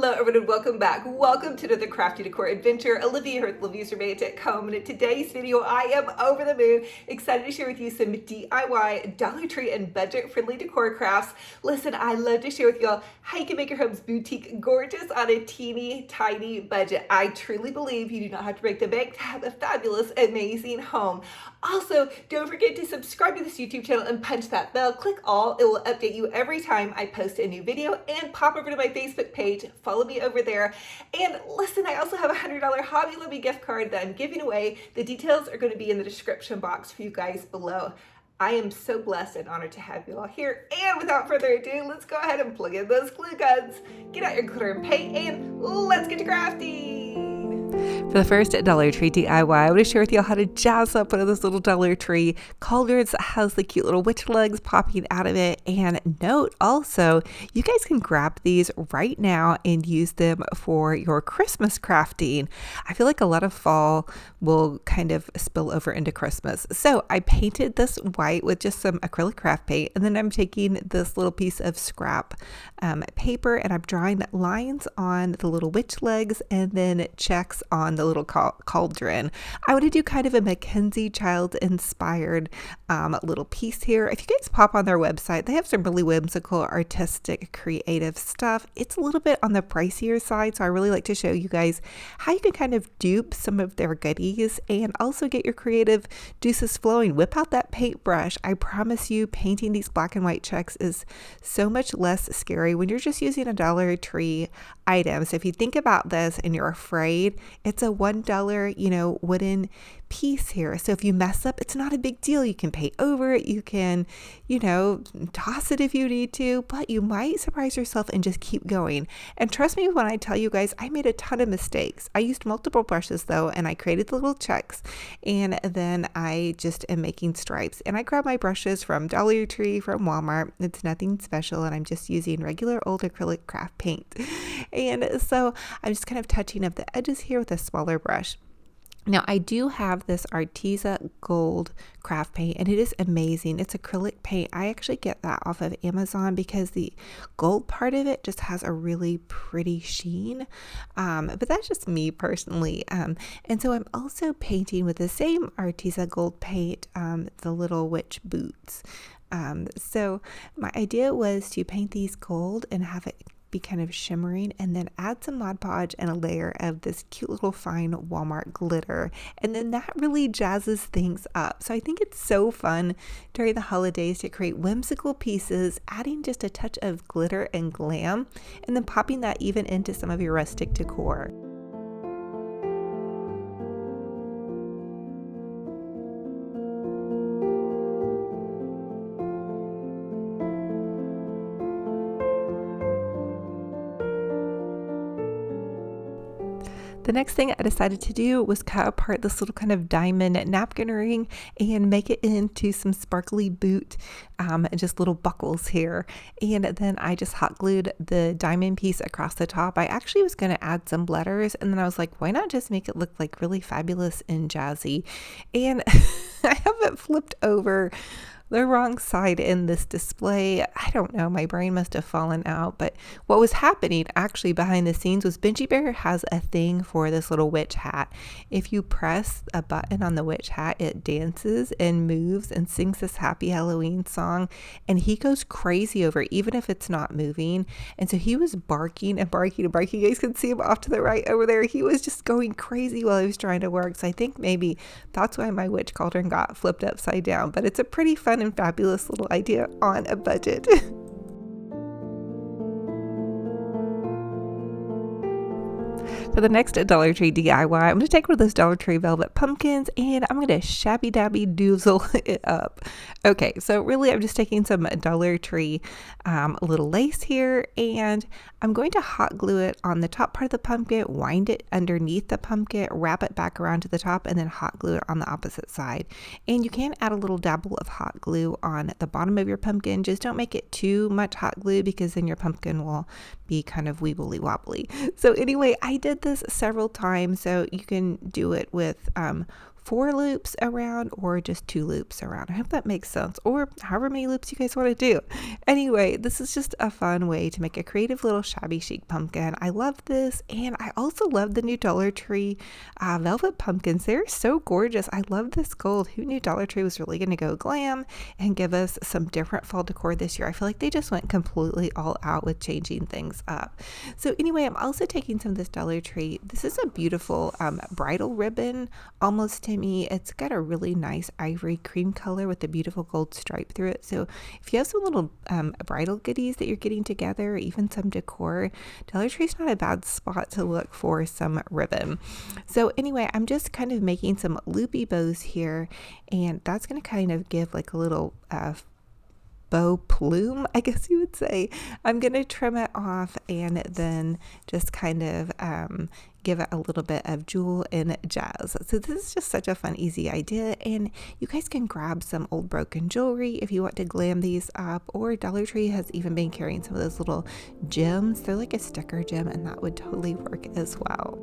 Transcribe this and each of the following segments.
Hello everyone, welcome back. Welcome to another crafty decor adventure. Olivia here with oliviasromantic.com, and in today's video I am over the moon excited to share with you some DIY, Dollar Tree and budget-friendly decor crafts. Listen, I love to share with y'all how you can make your homes boutique gorgeous on a teeny tiny budget. I truly believe you do not have to break the bank to have a fabulous, amazing home. Also, don't forget to subscribe to this YouTube channel and punch that bell. Click all. It will update you every time I post a new video, and pop over to my Facebook page. Follow me over there. And listen, I also have a $100 Hobby Lobby gift card that I'm giving away. The details are going to be in the description box for you guys below. I am so blessed and honored to have you all here. And without further ado, let's go ahead and plug in those glue guns. Get out your glitter and paint, and let's get to crafting. For the first Dollar Tree DIY, I want to share with you how to jazz up one of those little Dollar Tree cauldrons that has the cute little witch legs popping out of it. And note also, you guys can grab these right now and use them for your Christmas crafting. I feel like a lot of fall will kind of spill over into Christmas. So I painted this white with just some acrylic craft paint, and then I'm taking this little piece of scrap paper and I'm drawing lines on the little witch legs and then checks on the little cauldron. I want to do kind of a Mackenzie Child inspired little piece here. If you guys pop on their website, they have some really whimsical, artistic, creative stuff. It's a little bit on the pricier side, so I really like to show you guys how you can kind of dupe some of their goodies and also get your creative juices flowing. Whip out that paintbrush. I promise you, painting these black and white checks is so much less scary when you're just using a Dollar Tree item. So if you think about this and you're afraid, it's a $1, wooden piece here. So if you mess up, it's not a big deal. You can paint over it. You can, toss it if you need to, but you might surprise yourself and just keep going. And trust me when I tell you guys, I made a ton of mistakes. I used multiple brushes though, and I created the little checks, and then I just am making stripes. And I grab my brushes from Dollar Tree, from Walmart. It's nothing special, and I'm just using regular old acrylic craft paint. And so I'm just kind of touching up the edges here with a smaller brush. Now I do have this Arteza Gold craft paint, and it is amazing. It's acrylic paint. I actually get that off of Amazon because the gold part of it just has a really pretty sheen. But that's just me personally. And so I'm also painting with the same Arteza Gold paint, the little witch boots. So my idea was to paint these gold and have it be kind of shimmering, and then add some Mod Podge and a layer of this cute little fine Walmart glitter, and then that really jazzes things up. So I think it's so fun during the holidays to create whimsical pieces, adding just a touch of glitter and glam, and then popping that even into some of your rustic decor. The next thing I decided to do was cut apart this little kind of diamond napkin ring and make it into some sparkly boot, and just little buckles here. And then I just hot glued the diamond piece across the top. I actually was going to add some letters, and then I was like, why not just make it look like really fabulous and jazzy? And I have it flipped over the wrong side in this display. I don't know, my brain must have fallen out, but what was happening actually behind the scenes was Benji Bear has a thing for this little witch hat. If you press a button on the witch hat, it dances and moves and sings this happy Halloween song, and he goes crazy over it, even if it's not moving. And so he was barking and barking and barking. You guys can see him off to the right over there. He was just going crazy while he was trying to work. So I think maybe that's why my witch cauldron got flipped upside down, but it's a pretty fun and fabulous little idea on a budget. For the next Dollar Tree DIY, I'm going to take one of those Dollar Tree velvet pumpkins and I'm going to shabby dabby doozle it up. Okay, so really I'm just taking some Dollar Tree little lace here, and I'm going to hot glue it on the top part of the pumpkin, wind it underneath the pumpkin, wrap it back around to the top, and then hot glue it on the opposite side. And you can add a little dabble of hot glue on the bottom of your pumpkin. Just don't make it too much hot glue, because then your pumpkin will be kind of wibbly wobbly. So anyway, I did this several times, so you can do it with 4 loops around or just 2 loops around. I hope that makes sense, or however many loops you guys want to do. Anyway, this is just a fun way to make a creative little shabby chic pumpkin. I love this, and I also love the new Dollar Tree velvet pumpkins. They're so gorgeous. I love this gold. Who knew Dollar Tree was really going to go glam and give us some different fall decor this year? I feel like they just went completely all out with changing things up. So anyway, I'm also taking some of this Dollar Tree. This is a beautiful bridal ribbon, almost to me. It's got a really nice ivory cream color with a beautiful gold stripe through it. So if you have some little bridal goodies that you're getting together, or even some decor, Dollar Tree's not a bad spot to look for some ribbon. So anyway, I'm just kind of making some loopy bows here, and that's going to kind of give like a little bow plume, I guess you would say. I'm going to trim it off and then just kind of give it a little bit of jewel and jazz. So this is just such a fun, easy idea, and you guys can grab some old broken jewelry if you want to glam these up, or Dollar Tree has even been carrying some of those little gems. They're like a sticker gem, and that would totally work as well.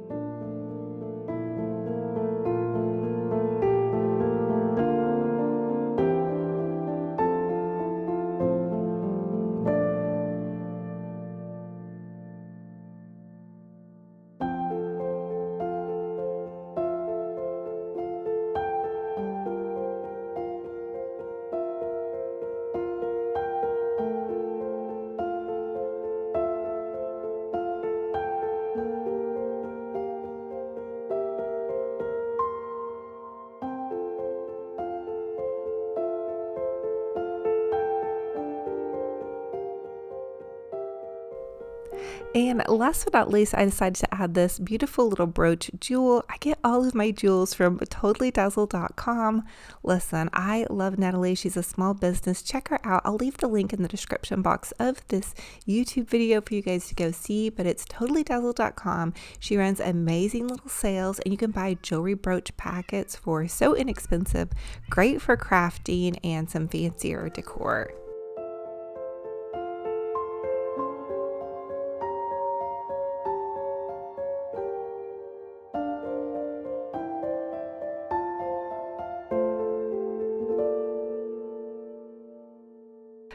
And last but not least, I decided to add this beautiful little brooch jewel. I get all of my jewels from totallydazzle.com. Listen, I love Natalie. She's a small business. Check her out. I'll leave the link in the description box of this YouTube video for you guys to go see, but it's totallydazzle.com. She runs amazing little sales, and you can buy jewelry brooch packets for so inexpensive, great for crafting and some fancier decor.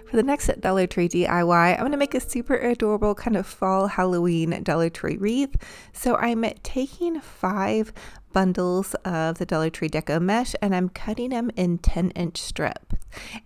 For the next Dollar Tree DIY, I'm going to make a super adorable kind of fall Halloween Dollar Tree wreath. So I'm taking 5 bundles of the Dollar Tree Deco mesh, and I'm cutting them in 10-inch strips.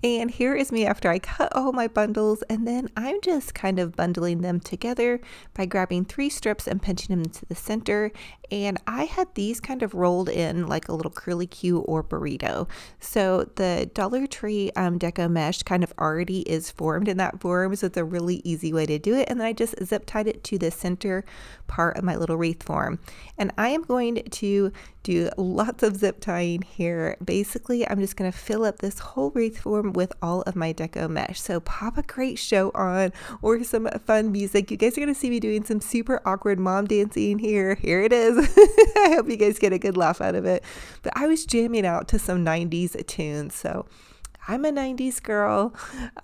And here is me after I cut all my bundles, and then I'm just kind of bundling them together by grabbing 3 strips and pinching them into the center. And I had these kind of rolled in like a little curly Q or burrito. So the Dollar Tree Deco mesh kind of already is formed in that form, so it's a really easy way to do it. And then I just zip tied it to the center part of my little wreath form. And I am going to do lots of zip tying here. Basically, I'm just going to fill up this whole wreath form with all of my deco mesh. So pop a great show on or some fun music. You guys are going to see me doing some super awkward mom dancing here. Here it is. I hope you guys get a good laugh out of it. But I was jamming out to some 90s tunes. So I'm a 90s girl,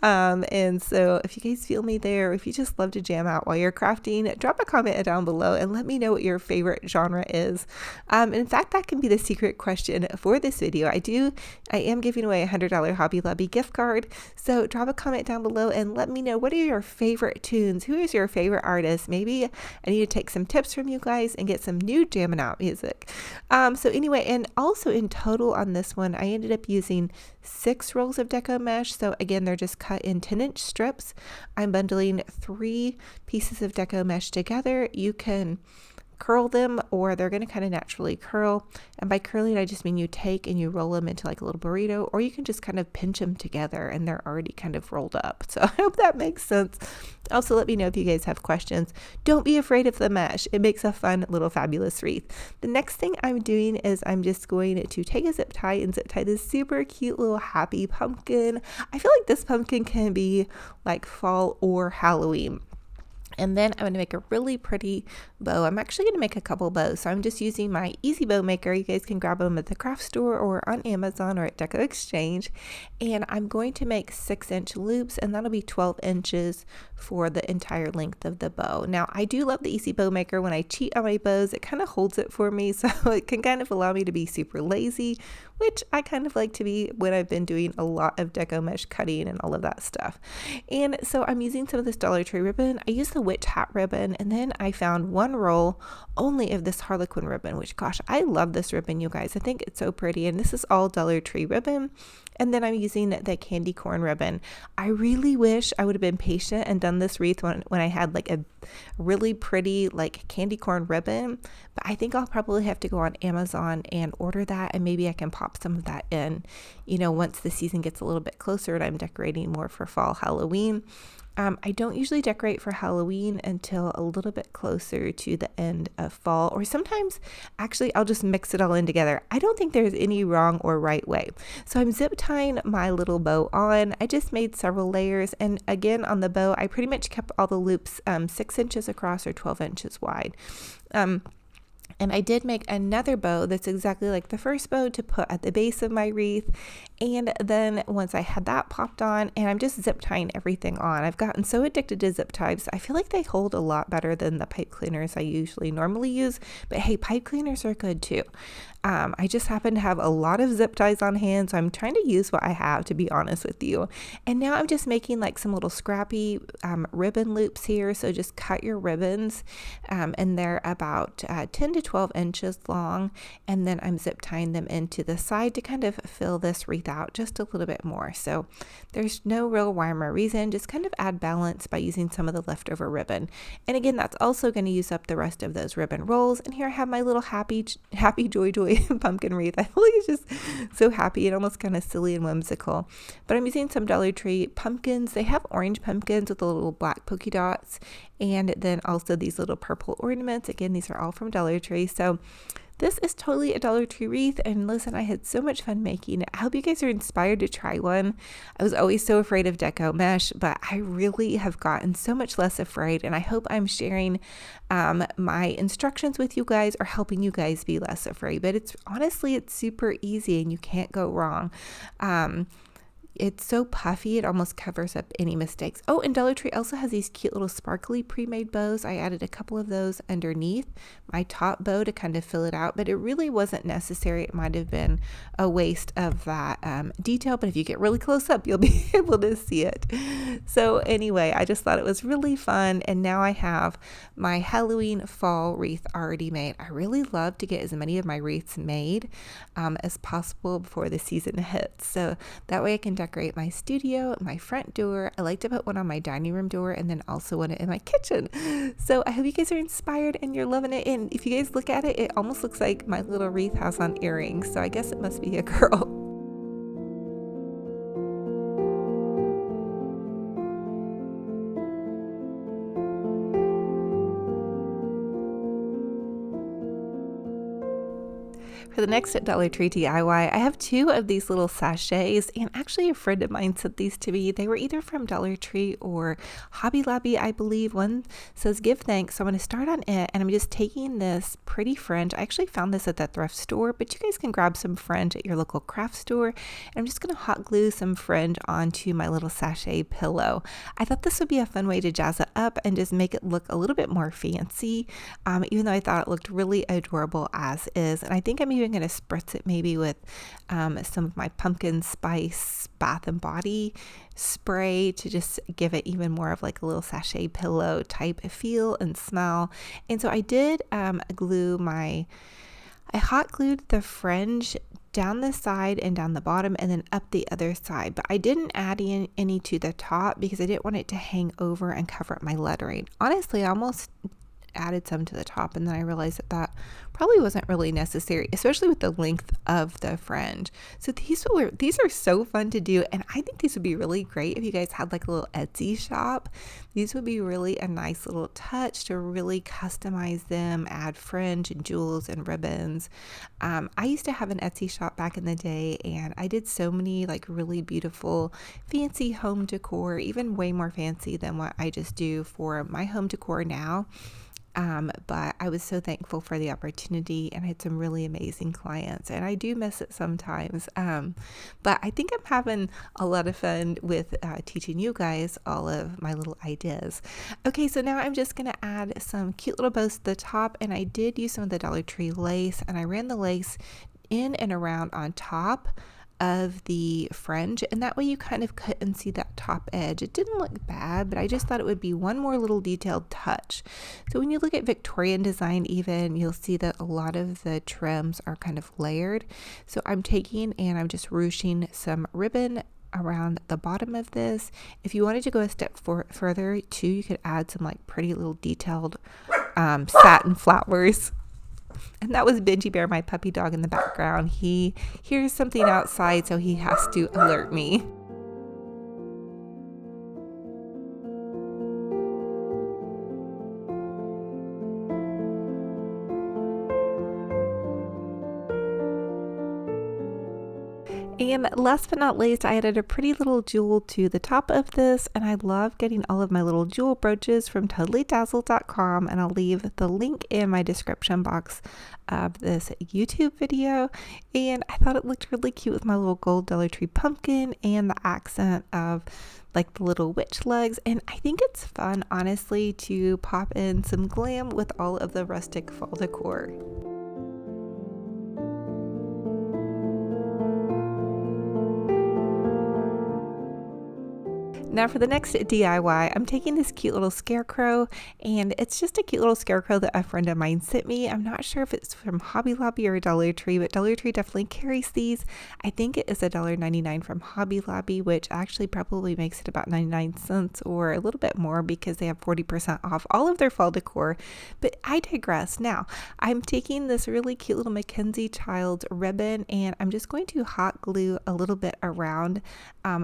and so if you guys feel me there, if you just love to jam out while you're crafting, drop a comment down below and let me know what your favorite genre is. In fact, that can be the secret question for this video. I am giving away a $100 Hobby Lobby gift card, so drop a comment down below and let me know, what are your favorite tunes? Who is your favorite artist? Maybe I need to take some tips from you guys and get some new jamming out music. So anyway, and also in total on this one, I ended up using 6 rolls of deco mesh. So again, they're just cut in 10-inch strips. I'm bundling 3 pieces of deco mesh together. You can curl them, or they're going to kind of naturally curl. And by curling, I just mean you take and you roll them into like a little burrito, or you can just kind of pinch them together and they're already kind of rolled up. So I hope that makes sense. Also, let me know if you guys have questions. Don't be afraid of the mesh. It makes a fun little fabulous wreath. The next thing I'm doing is I'm just going to take a zip tie and zip tie this super cute little happy pumpkin. I feel like this pumpkin can be like fall or Halloween. And then I'm going to make a really pretty bow. I'm actually going to make a couple bows. So I'm just using my Easy Bow Maker. You guys can grab them at the craft store or on Amazon or at Deco Exchange. And I'm going to make 6-inch loops, and that'll be 12 inches for the entire length of the bow. Now, I do love the Easy Bow Maker. When I cheat on my bows, it kind of holds it for me. So it can kind of allow me to be super lazy, which I kind of like to be when I've been doing a lot of deco mesh cutting and all of that stuff. And so I'm using some of this Dollar Tree ribbon. I use the witch hat ribbon, and then I found one roll only of this Harlequin ribbon, which, gosh, I love this ribbon, you guys. I think it's so pretty, and this is all Dollar Tree ribbon. And then I'm using the candy corn ribbon. I really wish I would have been patient and done this wreath when I had like a really pretty like candy corn ribbon, but I think I'll probably have to go on Amazon and order that, and maybe I can pop some of that in, once the season gets a little bit closer and I'm decorating more for fall Halloween. I don't usually decorate for Halloween until a little bit closer to the end of fall, or sometimes actually I'll just mix it all in together. I don't think there's any wrong or right way. So I'm zip tying my little bow on. I just made several layers, and again on the bow I pretty much kept all the loops 6 inches across or 12 inches wide. And I did make another bow that's exactly like the first bow to put at the base of my wreath. And then once I had that popped on, and I'm just zip tying everything on. I've gotten so addicted to zip ties. I feel like they hold a lot better than the pipe cleaners I usually normally use. But hey, pipe cleaners are good too. I just happen to have a lot of zip ties on hand, so I'm trying to use what I have, to be honest with you. And now I'm just making like some little scrappy ribbon loops here. So just cut your ribbons, and they're about 10 to 12 inches long. And then I'm zip tying them into the side to kind of fill this wreath out just a little bit more. So there's no real rhyme or reason, just kind of add balance by using some of the leftover ribbon. And again, that's also going to use up the rest of those ribbon rolls. And here I have my little happy joy pumpkin wreath. I feel like it's just so happy and almost kind of silly and whimsical. But I'm using some Dollar Tree pumpkins. They have orange pumpkins with the little black polka dots, and then also these little purple ornaments. Again, these are all from Dollar Tree. So this is totally a Dollar Tree wreath, and listen, I had so much fun making it. I hope you guys are inspired to try one. I was always so afraid of deco mesh, but I really have gotten so much less afraid, and I hope I'm sharing my instructions with you guys or helping you guys be less afraid. But it's super easy and you can't go wrong. It's so puffy, it almost covers up any mistakes. Oh, and Dollar Tree also has these cute little sparkly pre-made bows. I added a couple of those underneath my top bow to kind of fill it out, but it really wasn't necessary. It might have been a waste of that detail, but if you get really close up, you'll be able to see it. So anyway, I just thought it was really fun, and now I have my Halloween fall wreath already made. I really love to get as many of my wreaths made as possible before the season hits, so that way I can decorate my studio, my front door. I like to put one on my dining room door, and then also one in my kitchen. So I hope you guys are inspired and you're loving it. And if you guys look at it, it almost looks like my little wreath has on earrings. So I guess it must be a girl. For the next Dollar Tree DIY, I have 2 of these little sachets, and actually a friend of mine sent these to me. They were either from Dollar Tree or Hobby Lobby, I believe. One says give thanks, so I'm going to start on it, and I'm just taking this pretty fringe. I actually found this at the thrift store, but you guys can grab some fringe at your local craft store. And I'm just going to hot glue some fringe onto my little sachet pillow. I thought this would be a fun way to jazz it up and just make it look a little bit more fancy, even though I thought it looked really adorable as is. And I think I'm even going to spritz it maybe with some of my pumpkin spice Bath and Body spray to just give it even more of like a little sachet pillow type feel and smell. And so I did I hot glued the fringe down the side and down the bottom and then up the other side, but I didn't add in any to the top because I didn't want it to hang over and cover up my lettering. Honestly, I almost added some to the top, and then I realized that that probably wasn't really necessary, especially with the length of the fringe. So these are so fun to do, and I think these would be really great if you guys had like a little Etsy shop. These would be really a nice little touch to really customize them, add fringe and jewels and ribbons. I used to have an Etsy shop back in the day, and I did so many like really beautiful fancy home decor, even way more fancy than what I just do for my home decor now. But I was so thankful for the opportunity, and I had some really amazing clients, and I do miss it sometimes. But I think I'm having a lot of fun with teaching you guys all of my little ideas. Okay, so now I'm just going to add some cute little bows to the top, and I did use some of the Dollar Tree lace, and I ran the lace in and around on top of the fringe, and that way you kind of couldn't see that top edge. It didn't look bad, but I just thought it would be one more little detailed touch. So when you look at Victorian design even, you'll see that a lot of the trims are kind of layered. So I'm taking and I'm just ruching some ribbon around the bottom of this. If you wanted to go a step further too, you could add some like pretty little detailed satin flowers. And that was Benji Bear, my puppy dog, in the background. He hears something outside, so he has to alert me. And last but not least, I added a pretty little jewel to the top of this, and I love getting all of my little jewel brooches from totallydazzled.com, and I'll leave the link in my description box of this YouTube video. And I thought it looked really cute with my little gold Dollar Tree pumpkin and the accent of like the little witch legs. And I think it's fun, honestly, to pop in some glam with all of the rustic fall decor. Now for the next DIY, I'm taking this cute little scarecrow, and it's just a cute little scarecrow that a friend of mine sent me. I'm not sure if it's from Hobby Lobby or Dollar Tree, but Dollar Tree definitely carries these. I think it is $1.99 from Hobby Lobby, which actually probably makes it about 99 cents or a little bit more because they have 40% off all of their fall decor. But I digress. Now, I'm taking this really cute little Mackenzie Childs ribbon, and I'm just going to hot glue a little bit around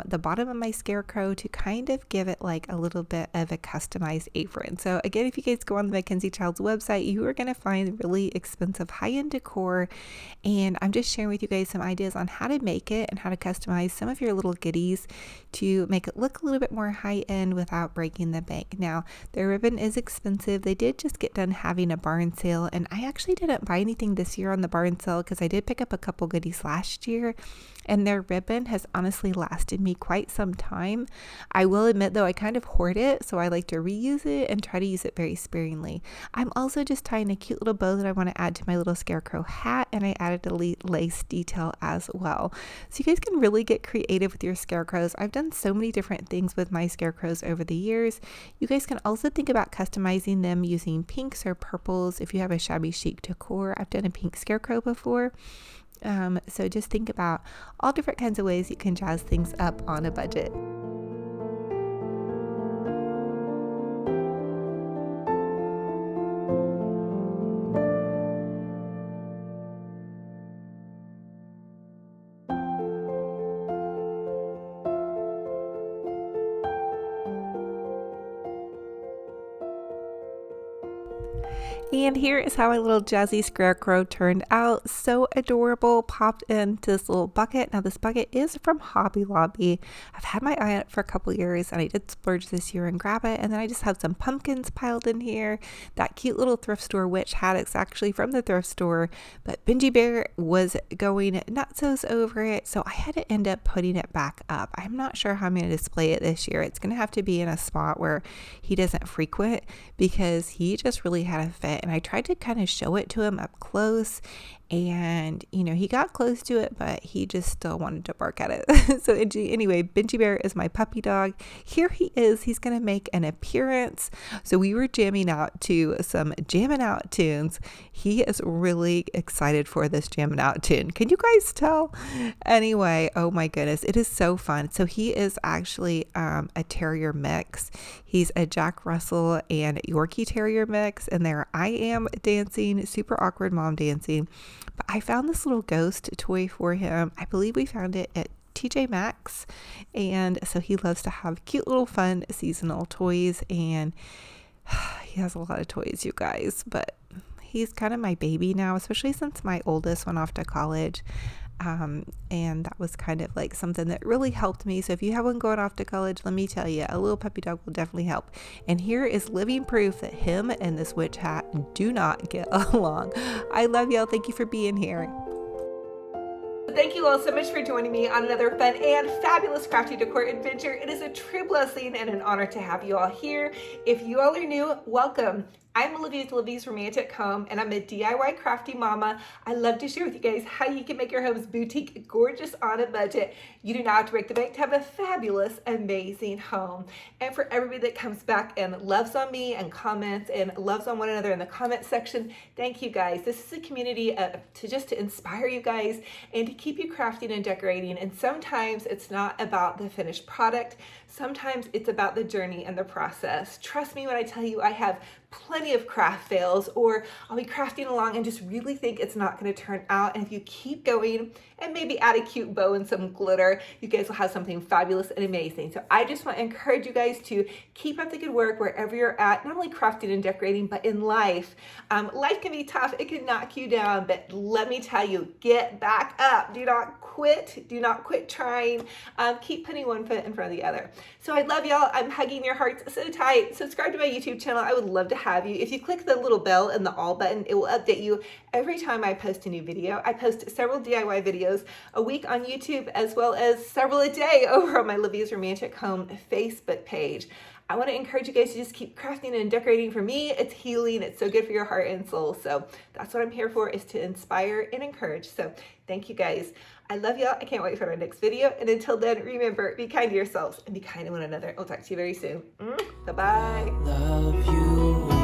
the bottom of my scarecrow to kind of give it like a little bit of a customized apron. So again, if you guys go on the Mackenzie Childs website, you are going to find really expensive high-end decor, and I'm just sharing with you guys some ideas on how to make it and how to customize some of your little goodies to make it look a little bit more high-end without breaking the bank. Now, their ribbon is expensive. They did just get done having a barn sale, and I actually didn't buy anything this year on the barn sale because I did pick up a couple goodies last year, and their ribbon has honestly lasted me quite some time. I will admit though, I kind of hoard it, so I like to reuse it and try to use it very sparingly. I'm also just tying a cute little bow that I want to add to my little scarecrow hat, and I added a lace detail as well. So you guys can really get creative with your scarecrows. I've done so many different things with my scarecrows over the years. You guys can also think about customizing them using pinks or purples. If you have a shabby chic decor, I've done a pink scarecrow before. So just think about all different kinds of ways you can jazz things up on a budget. And here is how my little jazzy scarecrow turned out. So adorable. Popped into this little bucket. Now this bucket is from Hobby Lobby. I've had my eye on it for a couple years, and I did splurge this year and grab it. And then I just have some pumpkins piled in here. That cute little thrift store witch hat is actually from the thrift store, but Benji Bear was going nutsos over it, so I had to end up putting it back up. I'm not sure how I'm going to display it this year. It's going to have to be in a spot where he doesn't frequent because he just really had a fit. And I tried to kind of show it to him up close, and you know, he got close to it, but he just still wanted to bark at it. So anyway, Benji Bear is my puppy dog. Here he is. He's gonna make an appearance. So we were jamming out to some jamming out tunes. He is really excited for this jamming out tune. Can you guys tell? Anyway, oh my goodness, it is so fun. So he is actually a terrier mix. He's a Jack Russell and Yorkie Terrier mix, and there I am dancing, super awkward mom dancing. But I found this little ghost toy for him. I believe we found it at TJ Maxx, and so he loves to have cute little fun seasonal toys, and he has a lot of toys, you guys, but he's kind of my baby now, especially since my oldest went off to college. And that was kind of like something that really helped me. So if you have one going off to college, let me tell you, a little puppy dog will definitely help. And here is living proof that him and this witch hat do not get along. I love y'all. Thank you for being here. Thank you all so much for joining me on another fun and fabulous crafty decor adventure. It is a true blessing and an honor to have you all here. If you all are new, welcome. I'm Olivia with Olivia's Romantic Home, and I'm a DIY crafty mama. I love to share with you guys how you can make your homes boutique gorgeous on a budget. You do not have to break the bank to have a fabulous, amazing home. And for everybody that comes back and loves on me and comments and loves on one another in the comment section, thank you guys. This is a community to inspire you guys and to keep you crafting and decorating. And sometimes it's not about the finished product. Sometimes it's about the journey and the process. Trust me when I tell you I have plenty of craft fails, or I'll be crafting along and just really think it's not going to turn out. And if you keep going and maybe add a cute bow and some glitter, you guys will have something fabulous and amazing. So I just want to encourage you guys to keep up the good work wherever you're at, not only crafting and decorating, but in life. Life can be tough. It can knock you down, but let me tell you, get back up. Do not quit. Do not quit trying. Keep putting one foot in front of the other. So I love y'all. I'm hugging your hearts so tight. Subscribe to my YouTube channel. I would love to have you. If you click the little bell and the all button, it will update you every time I post a new video. I post several DIY videos a week on YouTube, as well as several a day over on my Olivia's Romantic Home Facebook page. I want to encourage you guys to just keep crafting and decorating. For me, it's healing. It's so good for your heart and soul. So that's what I'm here for, is to inspire and encourage. So thank you guys. I love y'all. I can't wait for our next video. And until then, remember, be kind to yourselves and be kind to one another. I'll talk to you very soon. Bye-bye. Love you.